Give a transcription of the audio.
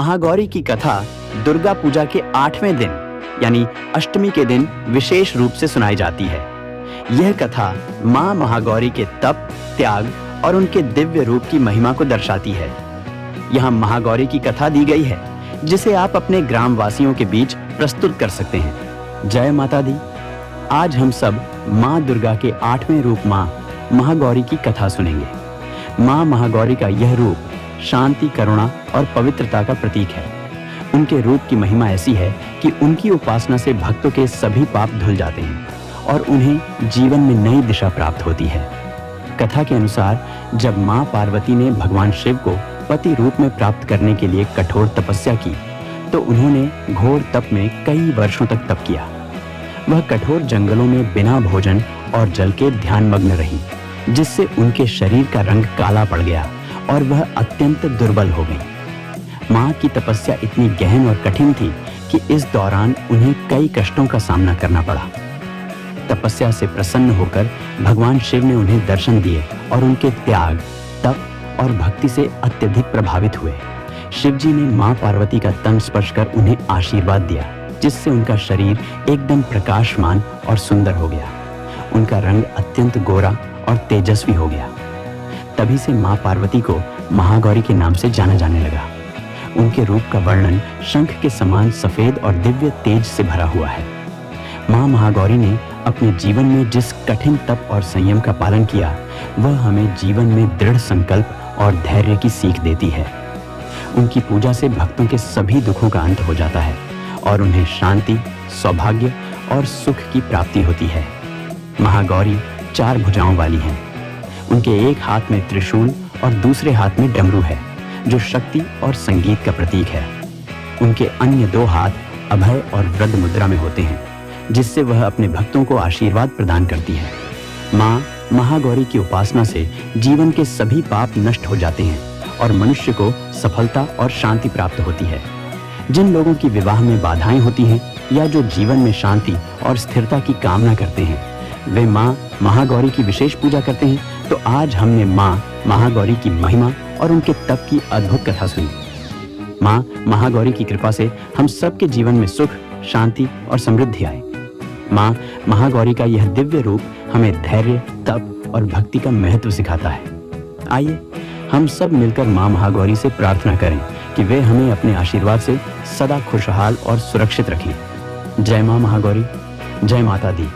महागौरी की कथा दुर्गा पूजा के 8वें दिन यानी अष्टमी के दिन विशेष रूप से सुनाई जाती है। यह कथा मां महागौरी के तप, त्याग और उनके दिव्य रूप की महिमा को दर्शाती है। यहाँ महागौरी की कथा दी गई है जिसे आप अपने ग्राम वासियों के बीच प्रस्तुत कर सकते हैं। जय माता दी। आज हम सब मां दुर्गा के 8वें रूप मां महागौरी की कथा सुनेंगे। मां महागौरी का यह रूप शांति, करुणा और पवित्रता का प्रतीक है। उनके रूप की महिमा ऐसी है कि उनकी उपासना से भक्तों के सभी पाप धुल जाते हैं और उन्हें जीवन में नई दिशा प्राप्त होती है। कथा के अनुसार जब मां पार्वती ने भगवान शिव को पति रूप में प्राप्त करने के लिए कठोर तपस्या की तो उन्होंने घोर तप में कई वर्षों तक तप किया। वह कठोर जंगलों में बिना भोजन और जल के ध्यानमग्न रही, जिससे उनके शरीर का रंग काला पड़ गया और वह अत्यंत दुर्बल हो गई। मां की तपस्या इतनी गहन और कठिन थी कि इस दौरान उन्हें कई कष्टों का सामना करना पड़ा। तपस्या से प्रसन्न होकर भगवान शिव ने उन्हें दर्शन दिए और उनके त्याग, तप और भक्ति से अत्यधिक प्रभावित हुए। शिव जी ने मां पार्वती का तन स्पर्श कर उन्हें आशीर्वाद दिया, जिससे उनका शरीर एकदम प्रकाशमान और सुंदर हो गया। उनका रंग अत्यंत गोरा और तेजस्वी हो गया। तभी से मां पार्वती को महागौरी के नाम से जाना जाने लगा। उनके रूप का वर्णन शंख के समान सफेद और दिव्य तेज से भरा हुआ है। मां महागौरी ने अपने जीवन में जिस कठिन तप और संयम का पालन किया, वह हमें जीवन में दृढ़ संकल्प और धैर्य की सीख देती है। उनकी पूजा से भक्तों के सभी दुखों का अंत हो जाता है और उन्हें शांति, सौभाग्य और सुख की प्राप्ति होती है। महागौरी 4 भुजाओं वाली हैं। उनके एक हाथ में त्रिशूल और दूसरे हाथ में डमरू है, जो शक्ति और संगीत का प्रतीक है। उनके अन्य 2 हाथ अभय और वृद्ध मुद्रा में होते हैं, जिससे वह अपने भक्तों को आशीर्वाद प्रदान करती है। मां महागौरी की उपासना से जीवन के सभी पाप नष्ट हो जाते हैं और मनुष्य को सफलता और शांति प्राप्त होती है। जिन लोगों की विवाह में बाधाएं होती हैं या जो जीवन में शांति और स्थिरता की कामना करते हैं, वे मां महागौरी की विशेष पूजा करते हैं। तो आज हमने मां महागौरी की महिमा और उनके तप की अद्भुत कथा सुनी। मां महागौरी की कृपा से हम सबके जीवन में सुख, शांति और समृद्धि आए। मां महागौरी का यह दिव्य रूप हमें धैर्य, तप और भक्ति का महत्व सिखाता है। आइए हम सब मिलकर मां महागौरी से प्रार्थना करें कि वे हमें अपने आशीर्वाद से सदा खुशहाल और सुरक्षित रखें। जय मां महागौरी, जय माता दी।